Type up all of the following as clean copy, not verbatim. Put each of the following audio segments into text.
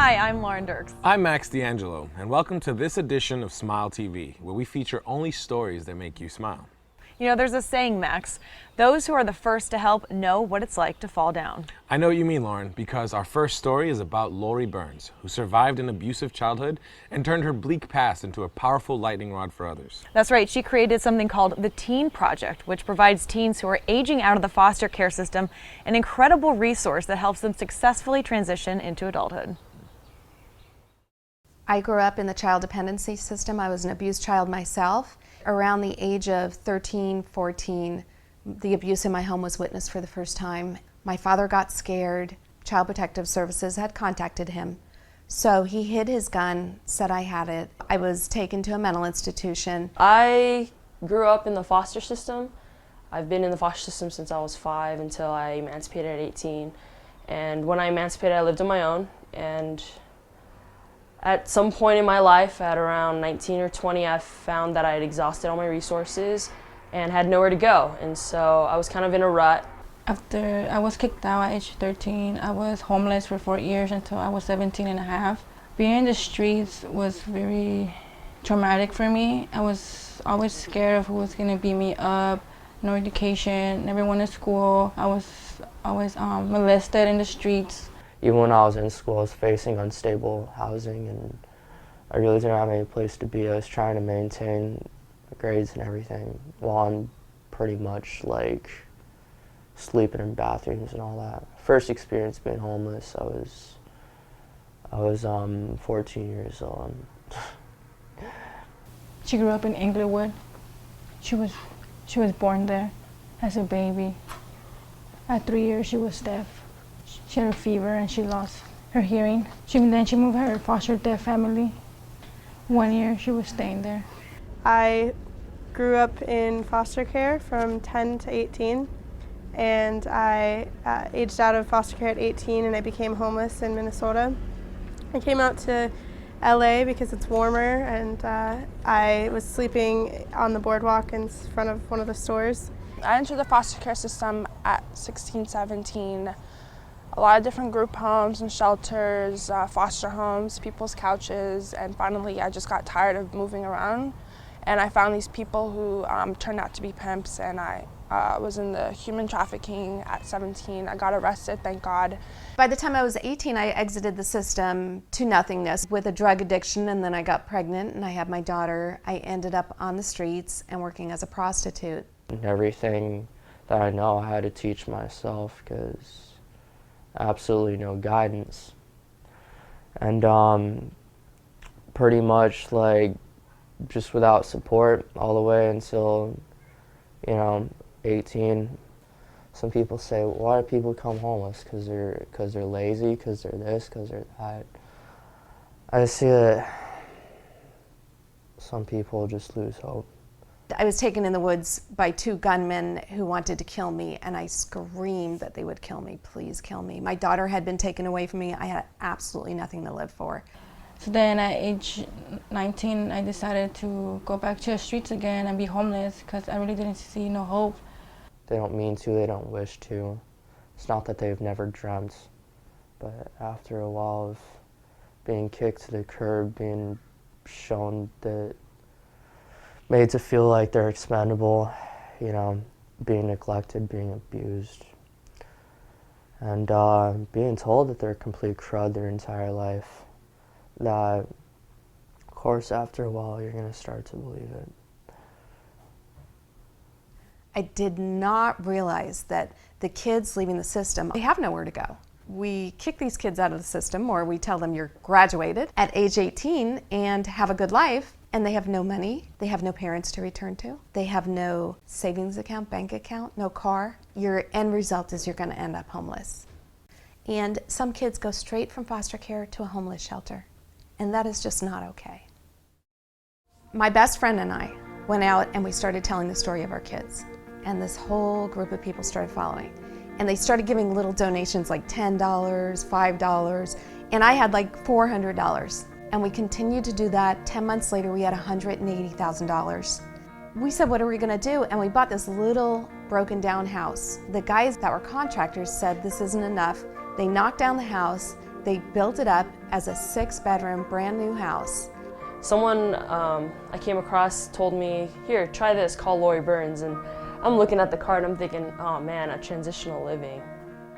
Hi, I'm Lauren Dirks. I'm Max D'Angelo, and welcome to this edition of SmileTV, where we feature only stories that make you smile. You know, there's a saying, Max, those who are the first to help know what it's like to fall down. I know what you mean, Lauren, because our first story is about Lori Burns, who survived an abusive childhood and turned her bleak past into a powerful lightning rod for others. That's right, she created something called the Teen Project, which provides teens who are aging out of the foster care system an incredible resource that helps them successfully transition into adulthood. I grew up in the child dependency system. I was an abused child myself. Around the age of 13, 14, the abuse in my home was witnessed for the first time. My father got scared. Child Protective Services had contacted him. So he hid his gun, said I had it. I was taken to a mental institution. I grew up in the foster system. I've been in the foster system since I was 5 until I emancipated at 18. And when I emancipated, I lived on my own. And at some point in my life, at around 19 or 20, I found that I had exhausted all my resources and had nowhere to go. And so I was kind of in a rut. After I was kicked out at age 13, I was homeless for 4 years until I was 17 and a half. Being in the streets was very traumatic for me. I was always scared of who was going to beat me up, no education, never went to school. I was always molested in the streets. Even when I was in school, I was facing unstable housing, and I really didn't have any place to be. I was trying to maintain grades and everything while I'm pretty much like sleeping in bathrooms and all that. First experience being homeless, I was 14 years old. She grew up in Inglewood. She was born there as a baby. At 3 years, she was deaf. She had a fever and she lost her hearing. Then she moved her foster deaf family. 1 year she was staying there. I grew up in foster care from 10 to 18, and I aged out of foster care at 18 and I became homeless in Minnesota. I came out to LA because it's warmer, and I was sleeping on the boardwalk in front of one of the stores. I entered the foster care system at 16, 17. A lot of different group homes and shelters, foster homes, people's couches, and finally I just got tired of moving around, and I found these people who turned out to be pimps, and I was in the human trafficking at 17. I got arrested, thank God. By the time I was 18, I exited the system to nothingness with a drug addiction, and then I got pregnant and I had my daughter. I ended up on the streets and working as a prostitute. Everything that I know I had to teach myself because absolutely no guidance. And pretty much like just without support all the way until, 18. Some people say, why do people become homeless? Because they're lazy, because they're this, because they're that. I see that some people just lose hope. I was taken in the woods by 2 gunmen who wanted to kill me, and I screamed that they would kill me, please kill me. My daughter had been taken away from me. I had absolutely nothing to live for. So then at age 19, I decided to go back to the streets again and be homeless because I really didn't see no hope. They don't mean to, they don't wish to. It's not that they've never dreamt, but after a while of being kicked to the curb, being shown that made to feel like they're expendable, being neglected, being abused, and being told that they're a complete crud their entire life, that, of course, after a while, you're going to start to believe it. I did not realize that the kids leaving the system, they have nowhere to go. We kick these kids out of the system, or we tell them you're graduated at age 18 and have a good life, and they have no money, they have no parents to return to, they have no savings account, bank account, no car. Your end result is you're going to end up homeless. And some kids go straight from foster care to a homeless shelter, and that is just not okay. My best friend and I went out and we started telling the story of our kids, and this whole group of people started following. And they started giving little donations like $10, $5, and I had like $400. And we continued to do that. 10 months later, we had $180,000. We said, what are we gonna do? And we bought this little broken down house. The guys that were contractors said this isn't enough. They knocked down the house, They built it up as a 6-bedroom, brand new house. Someone I came across told me, here, try this, call Lori Burns. And I'm looking at the card and I'm thinking, oh man, a transitional living.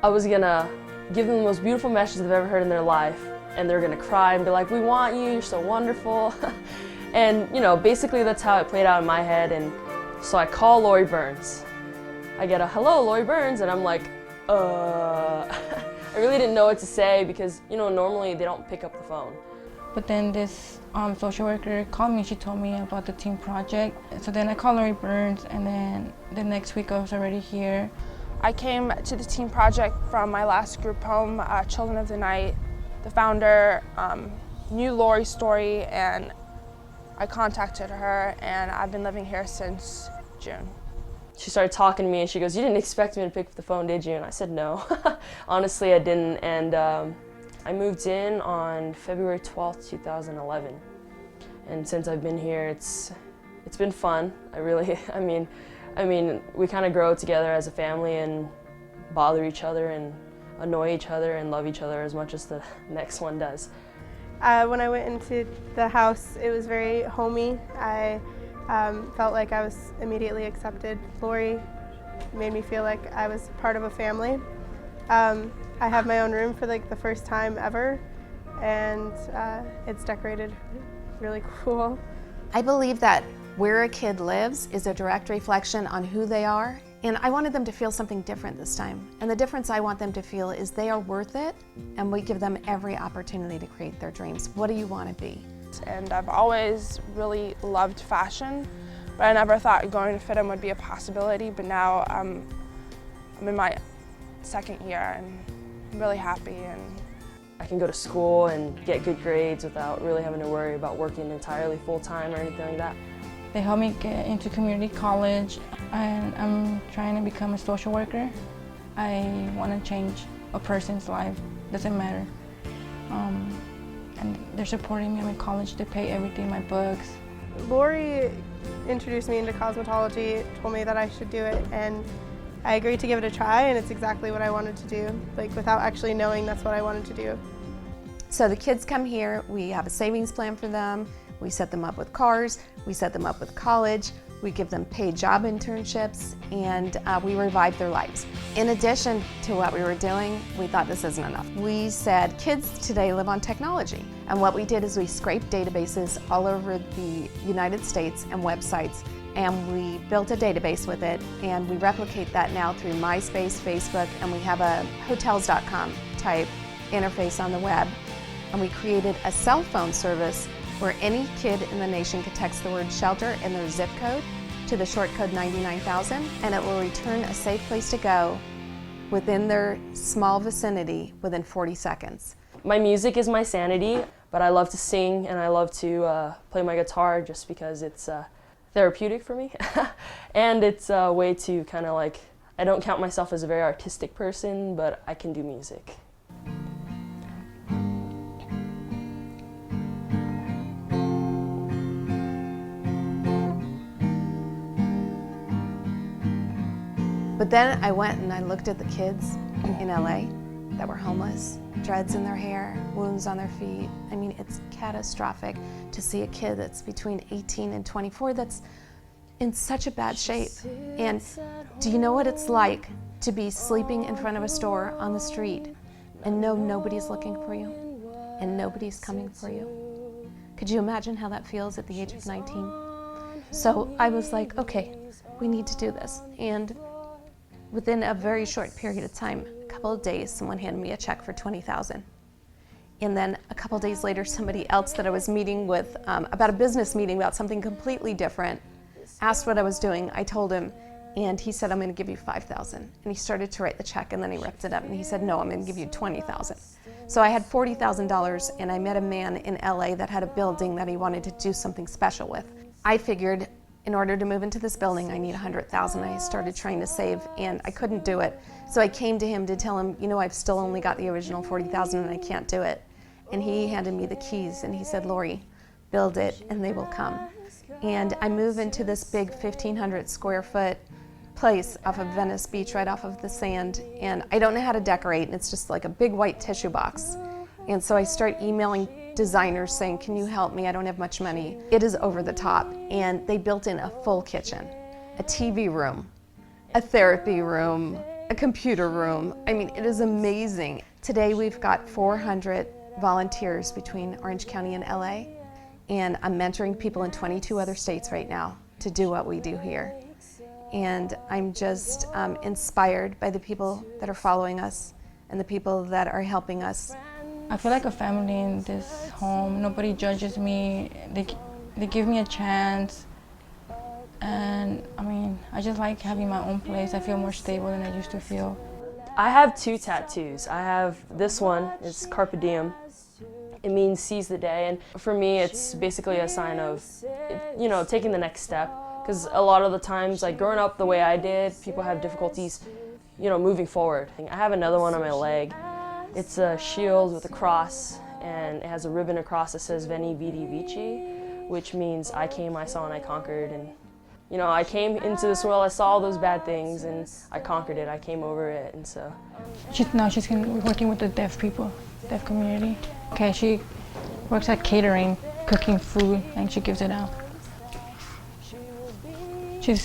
I was gonna give them the most beautiful message they've ever heard in their life, and they're gonna cry and be like, we want you, you're so wonderful. And you know, basically that's how it played out in my head. And so I call Lori Burns. I get a hello, Lori Burns, and I'm like, I really didn't know what to say because, you know, normally they don't pick up the phone. But then this social worker called me. She told me about the team project. So then I called Lori Burns, and then the next week I was already here. I came to the team project from my last group home, Children of the Night. The founder knew Lori's story, and I contacted her, and I've been living here since June. She started talking to me and she goes, you didn't expect me to pick up the phone, did you? And I said, no. Honestly, I didn't. And I moved in on February 12th, 2011. And since I've been here, it's been fun. I mean, we kind of grow together as a family and bother each other and annoy each other and love each other as much as the next one does. When I went into the house, it was very homey. I felt like I was immediately accepted. Lori made me feel like I was part of a family. I have my own room for like the first time ever, and it's decorated really cool. I believe that where a kid lives is a direct reflection on who they are, and I wanted them to feel something different this time. And the difference I want them to feel is they are worth it, and we give them every opportunity to create their dreams. What do you want to be? And I've always really loved fashion, but I never thought going to FITM would be a possibility. But now I'm in my second year and I'm really happy. And I can go to school and get good grades without really having to worry about working entirely full-time or anything like that. They helped me get into community college, and I'm trying to become a social worker. I want to change a person's life, doesn't matter. And they're supporting me. I'm in college, they pay everything, my books. Lori introduced me into cosmetology, told me that I should do it, and I agreed to give it a try, and it's exactly what I wanted to do, like without actually knowing that's what I wanted to do. So the kids come here, we have a savings plan for them, we set them up with cars, we set them up with college, we give them paid job internships, and we revive their lives. In addition to what we were doing, we thought this isn't enough. We said kids today live on technology, and what we did is we scraped databases all over the United States and websites, and we built a database with it, and we replicate that now through MySpace, Facebook, and we have a hotels.com type interface on the web. And we created a cell phone service where any kid in the nation could text the word shelter and their zip code to the short code 99,000, and it will return a safe place to go within their small vicinity within 40 seconds. My music is my sanity, but I love to sing and I love to play my guitar just because it's therapeutic for me. And it's a way to kind of like, I don't count myself as a very artistic person, but I can do music. But then I went and I looked at the kids in LA that were homeless, dreads in their hair, wounds on their feet. I mean, it's catastrophic to see a kid that's between 18 and 24 that's in such a bad shape. And do you know what it's like to be sleeping in front of a store on the street and know nobody's looking for you and nobody's coming for you? Could you imagine how that feels at the age of 19? So I was like, okay, we need to do this. And within a very short period of time, a couple of days, someone handed me a check for $20,000. And then a couple of days later, somebody else that I was meeting with about a business meeting about something completely different asked what I was doing. I told him, and he said, I'm going to give you $5,000. And he started to write the check, and then he ripped it up, and he said, no, I'm going to give you $20,000. So I had $40,000, and I met a man in LA that had a building that he wanted to do something special with. I figured, in order to move into this building, I need $100,000. I started trying to save, and I couldn't do it. So I came to him to tell him, you know, I've still only got the original $40,000 and I can't do it. And he handed me the keys, and he said, Lori, build it and they will come. And I move into this big 1,500 square foot place off of Venice Beach, right off of the sand, and I don't know how to decorate, and it's just like a big white tissue box. And so I start emailing designers saying, can you help me? I don't have much money. It is over the top. And they built in a full kitchen, a TV room, a therapy room, a computer room. I mean, it is amazing. Today we've got 400 volunteers between Orange County and LA. And I'm mentoring people in 22 other states right now to do what we do here. And I'm just inspired by the people that are following us and the people that are helping us. I feel like a family in this home. Nobody judges me. They give me a chance. And I mean, I just like having my own place. I feel more stable than I used to feel. I have 2 tattoos. I have this one, it's Carpe Diem. It means seize the day, and for me it's basically a sign of, you know, taking the next step. Because a lot of the times, like growing up the way I did, people have difficulties, you know, moving forward. I have another one on my leg. It's a shield with a cross, and it has a ribbon across that says Veni Vidi Vici, which means I came, I saw, and I conquered. And you know, I came into this world, I saw all those bad things, and I conquered it, I came over it, and so. She's working with the deaf people, deaf community. Okay, she works at cooking food, and she gives it out. She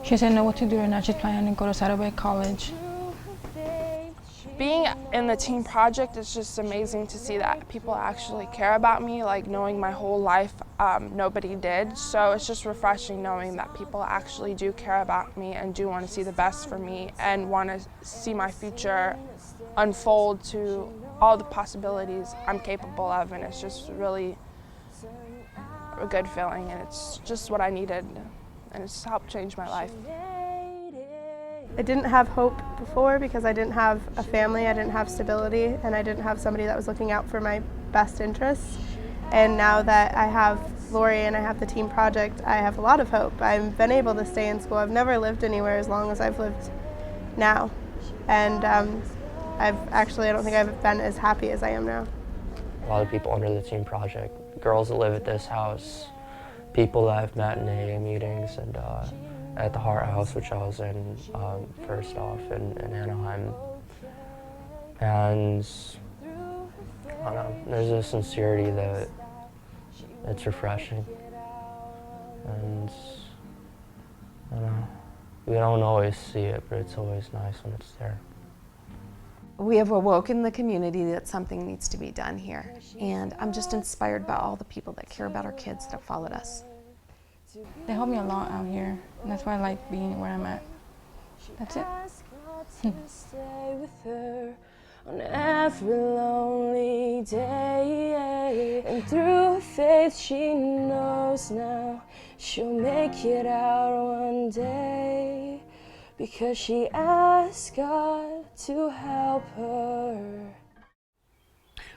doesn't know what to do right now. She's planning to go to Saddleback College. Being in the team project is just amazing to see that people actually care about me, like knowing my whole life nobody did. So it's just refreshing knowing that people actually do care about me and do want to see the best for me and want to see my future unfold to all the possibilities I'm capable of, and it's just really a good feeling, and it's just what I needed, and it's helped change my life. I didn't have hope before because I didn't have a family, I didn't have stability, and I didn't have somebody that was looking out for my best interests. And now that I have Lori and I have the team project, I have a lot of hope. I've been able to stay in school. I've never lived anywhere as long as I've lived now. And I don't think I've been as happy as I am now. A lot of people under the team project, girls that live at this house, people that I've met in AA meetings, and at the Heart House, which I was in first off in Anaheim. And I don't know, there's a sincerity that it's refreshing. And I don't know, we don't always see it, but it's always nice when it's there. We have awoken the community that something needs to be done here. And I'm just inspired by all the people that care about our kids that have followed us. They help me a lot out here, and that's why I like being where I'm at. That's it. On every lonely day, and through her faith she knows now she'll make it out one day, because she asked God to help her.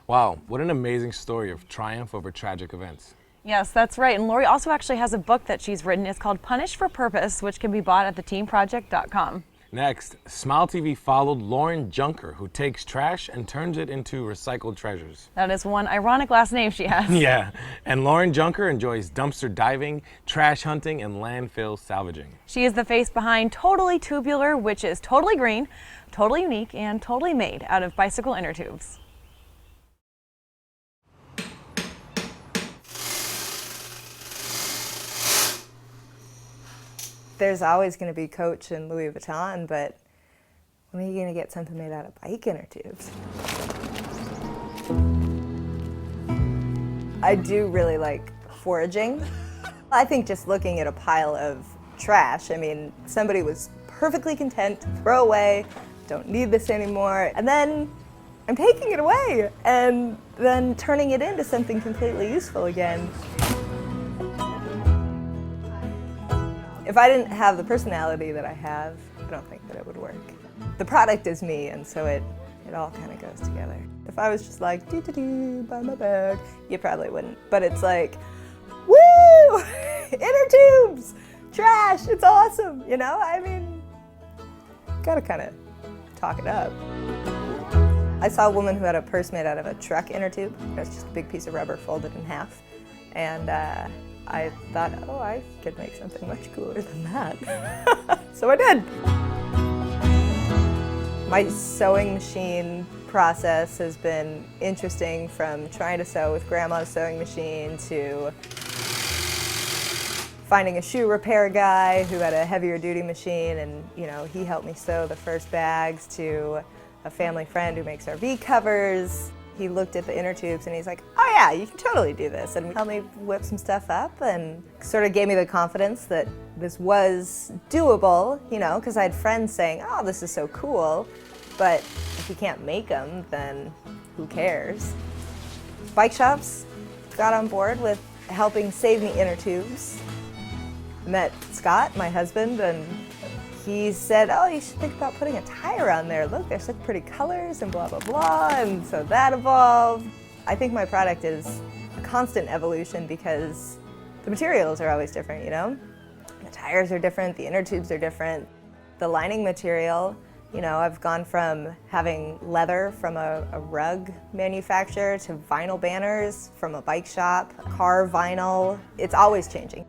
Wow, what an amazing story of triumph over tragic events. Yes, that's right. And Lori also actually has a book that she's written. It's called Punished for Purpose, which can be bought at theteamproject.com. Next, SmileTV followed Lauren Junker, who takes trash and turns it into recycled treasures. That is one ironic last name she has. Yeah, and Lauren Junker enjoys dumpster diving, trash hunting, and landfill salvaging. She is the face behind Totally Tubular, which is totally green, totally unique, and totally made out of bicycle inner tubes. There's always going to be Coach and Louis Vuitton, but when are you going to get something made out of bike inner tubes? I do really like foraging. I think just looking at a pile of trash, I mean, somebody was perfectly content to throw away, don't need this anymore, and then I'm taking it away and then turning it into something completely useful again. If I didn't have the personality that I have, I don't think that it would work. The product is me, and so it all kind of goes together. If I was just like, doo-doo-doo, buy my bag, you probably wouldn't. But it's like, woo! Inner tubes! Trash! It's awesome! You know, I mean, gotta kind of talk it up. I saw a woman who had a purse made out of a truck inner tube. It was just a big piece of rubber folded in half. And I thought, oh, I could make something much cooler than that. So I did. My sewing machine process has been interesting, from trying to sew with grandma's sewing machine to finding a shoe repair guy who had a heavier duty machine, and he helped me sew the first bags, to a family friend who makes RV covers. He looked at the inner tubes and he's like, oh yeah, you can totally do this, and helped me whip some stuff up and sort of gave me the confidence that this was doable, because I had friends saying, oh, this is so cool, but if you can't make them, then who cares? Bike shops got on board with helping save me inner tubes. I met Scott, my husband, and he said, oh, you should think about putting a tire on there. Look, there's such pretty colors and blah, blah, blah. And so that evolved. I think my product is a constant evolution because the materials are always different, The tires are different, the inner tubes are different. The lining material, I've gone from having leather from a rug manufacturer to vinyl banners from a bike shop, car vinyl. It's always changing.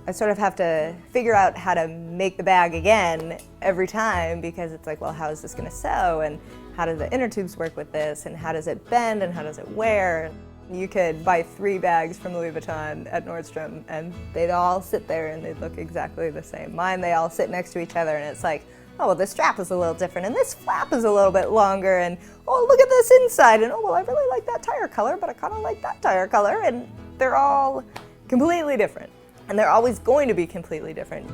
I sort of have to figure out how to make the bag again every time, because it's like, well, how is this going to sew, and how do the inner tubes work with this, and how does it bend, and how does it wear? You could buy 3 bags from Louis Vuitton at Nordstrom and they'd all sit there and they'd look exactly the same. Mine, they all sit next to each other and it's like, oh, well, this strap is a little different and this flap is a little bit longer, and oh, look at this inside, and oh, well, I really like that tire color, but I kind of like that tire color, and they're all completely different. And they're always going to be completely different.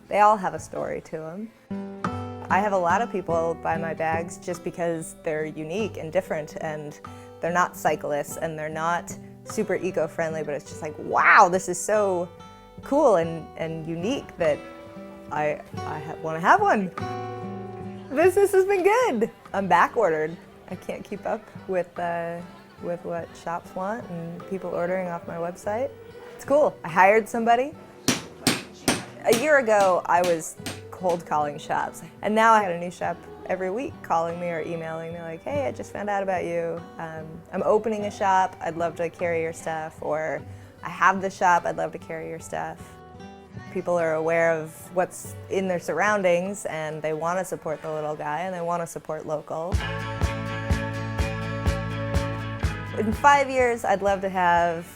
They all have a story to them. I have a lot of people buy my bags just because they're unique and different, and they're not cyclists and they're not super eco-friendly, but it's just like, wow, this is so cool and unique that I want to have one. Business has been good. I'm back ordered. I can't keep up with what shops want and people ordering off my website. It's cool. I hired somebody. A year ago, I was cold calling shops, and now I had a new shop every week calling me or emailing me like, hey, I just found out about you. I'm opening a shop. I'd love to carry your stuff. Or I have the shop. I'd love to carry your stuff. People are aware of what's in their surroundings, and they want to support the little guy, and they want to support local. In 5 years, I'd love to have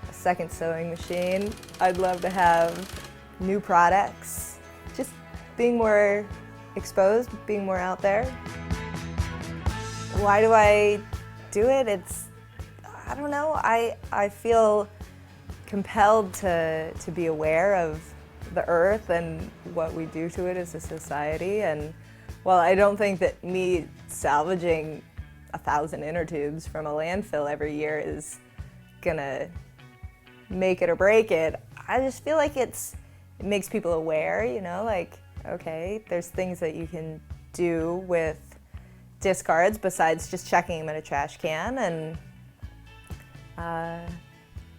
a second sewing machine. I'd love to have new products. Just being more exposed, being more out there. Why do I do it? I don't know. I feel compelled to be aware of the earth and what we do to it as a society. And while I don't think that me salvaging 1,000 inner tubes from a landfill every year is gonna make it or break it, I just feel like it makes people aware, like, okay, there's things that you can do with discards besides just chucking them in a trash can, and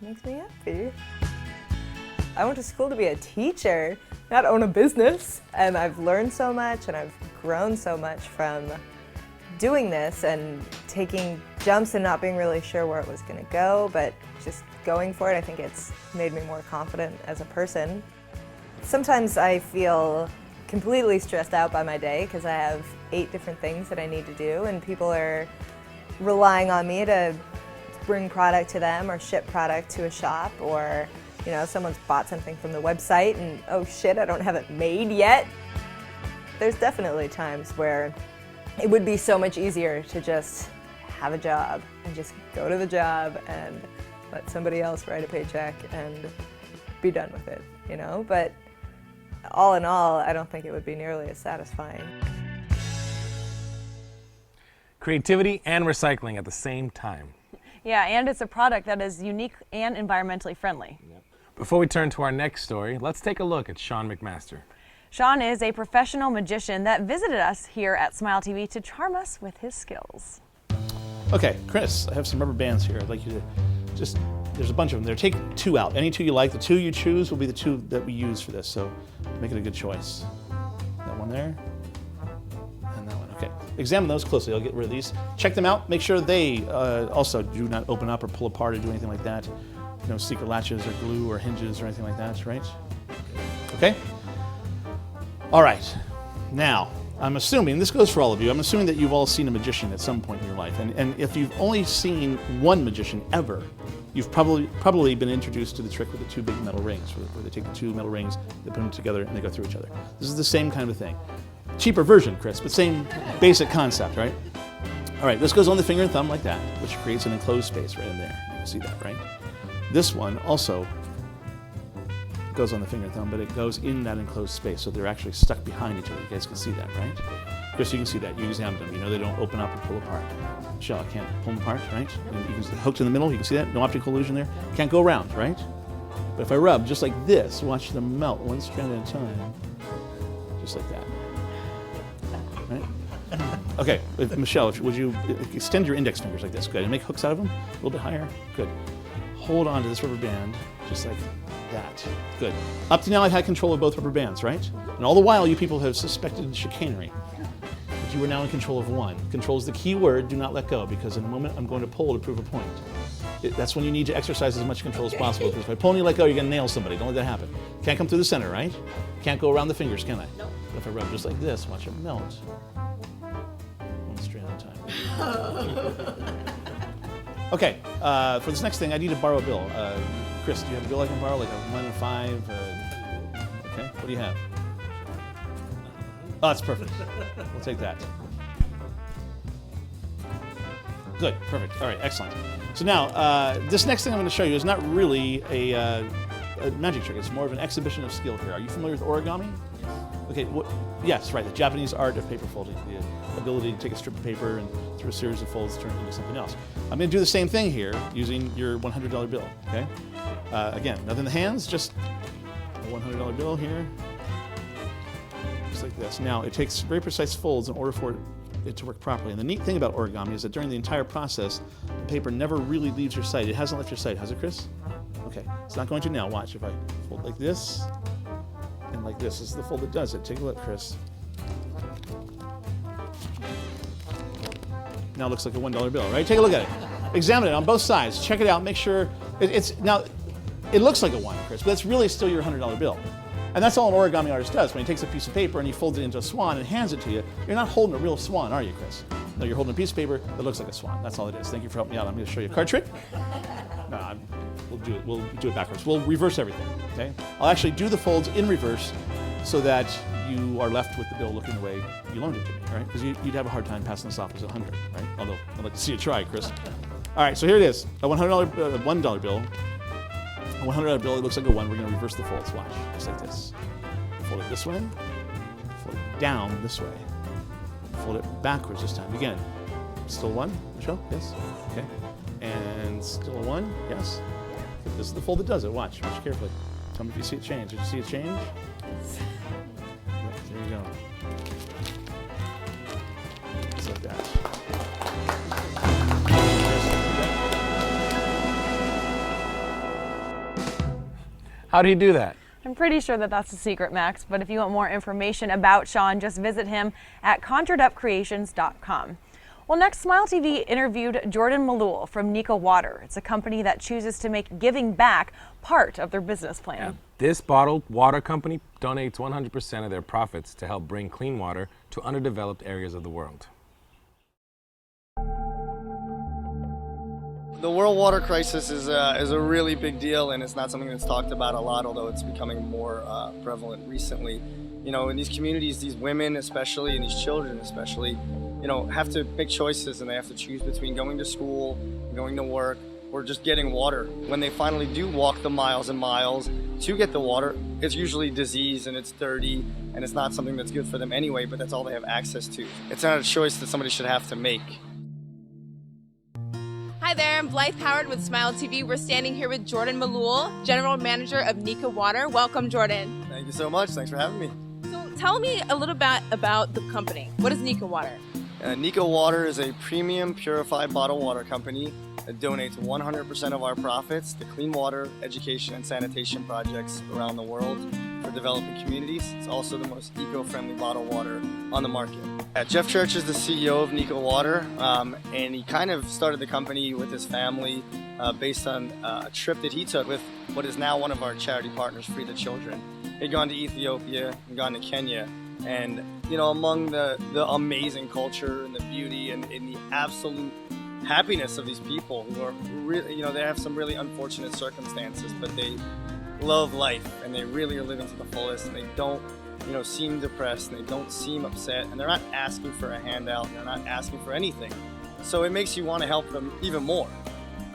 makes me happy. I went to school to be a teacher, not own a business, and I've learned so much and I've grown so much from doing this and taking jumps and not being really sure where it was going to go, but just going for it. I think it's made me more confident as a person. Sometimes I feel completely stressed out by my day because I have 8 different things that I need to do, and people are relying on me to bring product to them or ship product to a shop, or someone's bought something from the website and oh shit, I don't have it made yet. There's definitely times where it would be so much easier to just have a job and just go to the job and let somebody else write a paycheck and be done with it, But all in all, I don't think it would be nearly as satisfying. Creativity and recycling at the same time. Yeah, and it's a product that is unique and environmentally friendly. Yep. Before we turn to our next story, let's take a look at Sean McMaster. Sean is a professional magician that visited us here at SmileTV to charm us with his skills. Okay, Chris, I have some rubber bands here. I'd like you to there's a bunch of them there. Take 2 out. Any 2 you like. The 2 you choose will be the 2 that we use for this, so make it a good choice. That one there, and that one. Okay, examine those closely. I'll get rid of these. Check them out. Make sure they also do not open up or pull apart or do anything like that. No secret latches or glue or hinges or anything like that, right? Okay? All right. Now, I'm assuming, this goes for all of you, I'm assuming that you've all seen a magician at some point in your life. And if you've only seen one magician ever, you've probably been introduced to the trick with the two big metal rings, where they take the two metal rings, they put them together, and they go through each other. This is the same kind of thing. Cheaper version, Chris, but same basic concept, right? All right, this goes on the finger and thumb like that, which creates an enclosed space right in there. You can see that, right? This one also goes on the finger and thumb, but it goes in that enclosed space, so they're actually stuck behind each other. You guys can see that, right? Chris, you can see that. You examine them. You know they don't open up and pull apart. Michelle, I can't pull them apart, right? And you can see hooked in the middle. You can see that. No optical illusion there. Can't go around, right? But if I rub just like this, watch them melt one strand at a time, just like that. Right? Okay, Michelle, would you extend your index fingers like this? Good. And make hooks out of them. A little bit higher. Good. Hold on to this rubber band, just like that. Good. Up to now, I've had control of both rubber bands, right? And all the while, you people have suspected chicanery. But you are now in control of one. Control is the key word. Do not let go, because in a moment, I'm going to pull to prove a point. That's when you need to exercise as much control as possible, because if I pull and you let go, you're going to nail somebody. Don't let that happen. Can't come through the center, right? Can't go around the fingers, can I? No. But if I rub just like this, watch it melt. One strand at a time. Okay, for this next thing, I need to borrow a bill. Chris, do you have a bill I can borrow, like a 1 and 5? Okay, what do you have? Oh, that's perfect. We'll take that. Good, perfect. All right, excellent. So now, this next thing I'm going to show you is not really a magic trick. It's more of an exhibition of skill here. Are you familiar with origami? Okay, yes, right, the Japanese art of paper folding, the ability to take a strip of paper and through a series of folds turn it into something else. I'm going to do the same thing here using your $100 bill, okay? Again, nothing in the hands, just a $100 bill here, just like this. Now, it takes very precise folds in order for it to work properly. And the neat thing about origami is that during the entire process, the paper never really leaves your sight. It hasn't left your sight, has it, Chris? Okay, it's not going to now. Watch, if I fold like this, and like this is the fold that does it. Take a look, Chris. Now it looks like a $1 bill, right? Take a look at it. Examine it on both sides. Check it out. Make sure now. It looks like a 1, Chris, but it's really still your $100 bill. And that's all an origami artist does. When he takes a piece of paper and he folds it into a swan and hands it to you, you're not holding a real swan, are you, Chris? No, you're holding a piece of paper that looks like a swan. That's all it is. Thank you for helping me out. I'm going to show you a card trick. No, we'll do it backwards. We'll reverse everything, okay? I'll actually do the folds in reverse so that you are left with the bill looking the way you loaned it to me, right? Because you'd have a hard time passing this off as 100, right? Although I'd like to see you try, Chris. All right, so here it is, a $1 bill. A $100 bill, it looks like a 1. We're going to reverse the folds. Watch, just like this. Fold it this way, fold it down this way, fold it backwards this time. Again, still 1, Michelle? Yes? Okay. And still a 1? Yes? Okay. This is the fold that does it. Watch carefully. Tell me if you see it change. Did you see it change? Yep, there you go. Just like that. How do you do that? I'm pretty sure that that's the secret, Max, but if you want more information about Sean, just visit him at conjuredupcreations.com. Well, next, SmileTV interviewed Jordan Malul from Nico Water. It's a company that chooses to make giving back part of their business plan. Yeah. This bottled water company donates 100% of their profits to help bring clean water to underdeveloped areas of the world. The world water crisis is a really big deal, and it's not something that's talked about a lot, although it's becoming more prevalent recently. You know, in these communities, these women especially, and these children especially, you know, have to make choices, and they have to choose between going to school, going to work, or just getting water. When they finally do walk the miles and miles to get the water, it's usually disease and it's dirty, and it's not something that's good for them anyway, but that's all they have access to. It's not a choice that somebody should have to make. Hi there, I'm Blythe Howard with SmileTV. We're standing here with Jordan Malul, General Manager of Nico Water. Welcome, Jordan. Thank you so much. Thanks for having me. So tell me a little bit about the company. What is Nico Water? Nico Water is a premium purified bottled water company that donates 100% of our profits to clean water, education, and sanitation projects around the world for developing communities. It's also the most eco-friendly bottled water on the market. Jeff Church is the CEO of Nico Water, and he kind of started the company with his family based on a trip that he took with what is now one of our charity partners, Free the Children. He'd gone to Ethiopia and gone to Kenya, And, you know, among the amazing culture and the beauty and the absolute happiness of these people who are really, you know, they have some really unfortunate circumstances, but they love life and they really are living to the fullest, and they don't, you know, seem depressed, and they don't seem upset, and they're not asking for a handout, and they're not asking for anything. So it makes you want to help them even more.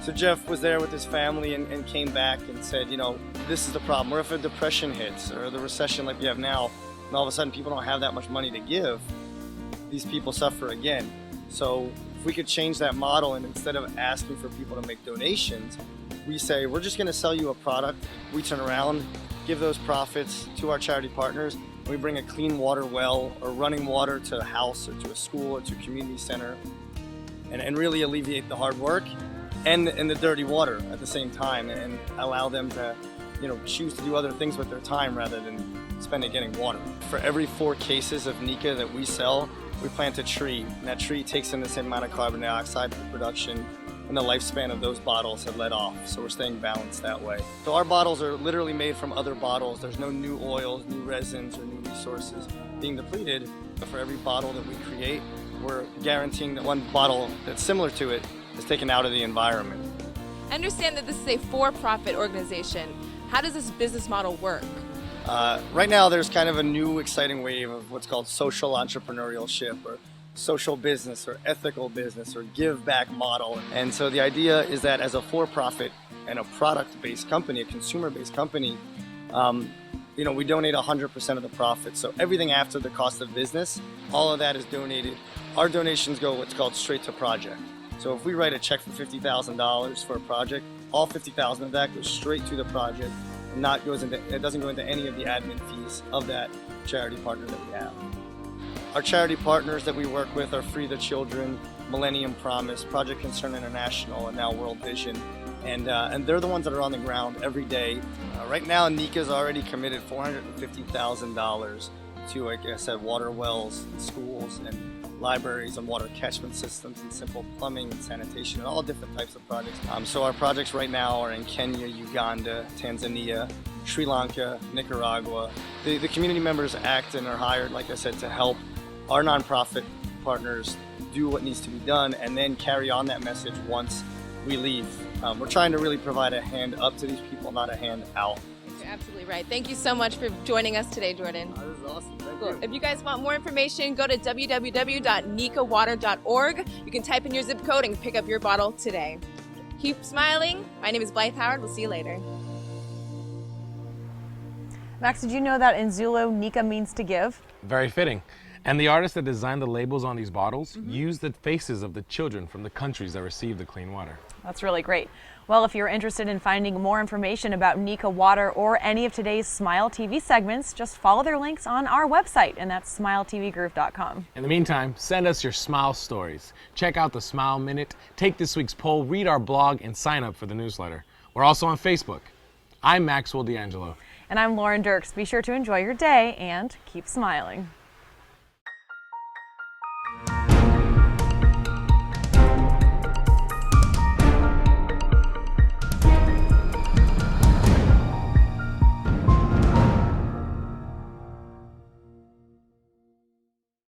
So Jeff was there with his family and came back and said, you know, this is the problem. Or if a depression hits or the recession like we have now, and all of a sudden people don't have that much money to give, these people suffer again. So if we could change that model, and instead of asking for people to make donations, we say, we're just going to sell you a product. We turn around, give those profits to our charity partners, and we bring a clean water well or running water to a house or to a school or to a community center, and really alleviate the hard work and the dirty water at the same time, and allow them to, you know, choose to do other things with their time rather than spend it getting water. For every 4 cases of Nika that we sell, we plant a tree, and that tree takes in the same amount of carbon dioxide for production, and the lifespan of those bottles have let off. So we're staying balanced that way. So our bottles are literally made from other bottles. There's no new oils, new resins, or new resources being depleted. But for every bottle that we create, we're guaranteeing that one bottle that's similar to it is taken out of the environment. I understand that this is a for-profit organization. How does this business model work? Right now there's kind of a new exciting wave of what's called social entrepreneurship, or social business, or ethical business, or give back model. And so the idea is that as a for-profit and a product-based company, a consumer-based company, you know, we donate 100% of the profit. So everything after the cost of business, all of that is donated. Our donations go what's called straight to project. So if we write a check for $50,000 for a project, all $50,000 of that goes straight to the project, and it doesn't go into any of the admin fees of that charity partner that we have. Our charity partners that we work with are Free the Children, Millennium Promise, Project Concern International, and now World Vision. And they're the ones that are on the ground every day. Right now, Nika's already committed $450,000 to, like I said, water wells, and schools, and libraries, and water catchment systems, and simple plumbing and sanitation, and all different types of projects. So our projects right now are in Kenya, Uganda, Tanzania, Sri Lanka, Nicaragua. The community members act and are hired, like I said, to help our nonprofit partners do what needs to be done, and then carry on that message once we leave. We're trying to really provide a hand up to these people, not a hand out. You're absolutely right. Thank you so much for joining us today, Jordan. This is awesome. Thank Cool. you. If you guys want more information, go to www.nikawater.org. You can type in your zip code and pick up your bottle today. Keep smiling. My name is Blythe Howard. We'll see you later. Max, did you know that in Zulu, Nika means to give? Very fitting. And the artists that designed the labels on these bottles used the faces of the children from the countries that received the clean water. That's really great. Well, if you're interested in finding more information about Nika Water or any of today's Smile TV segments, just follow their links on our website, and that's smiletvgroup.com. In the meantime, send us your Smile stories. Check out the Smile Minute, take this week's poll, read our blog, and sign up for the newsletter. We're also on Facebook. I'm Maxwell D'Angelo. And I'm Lauren Dirks. Be sure to enjoy your day and keep smiling.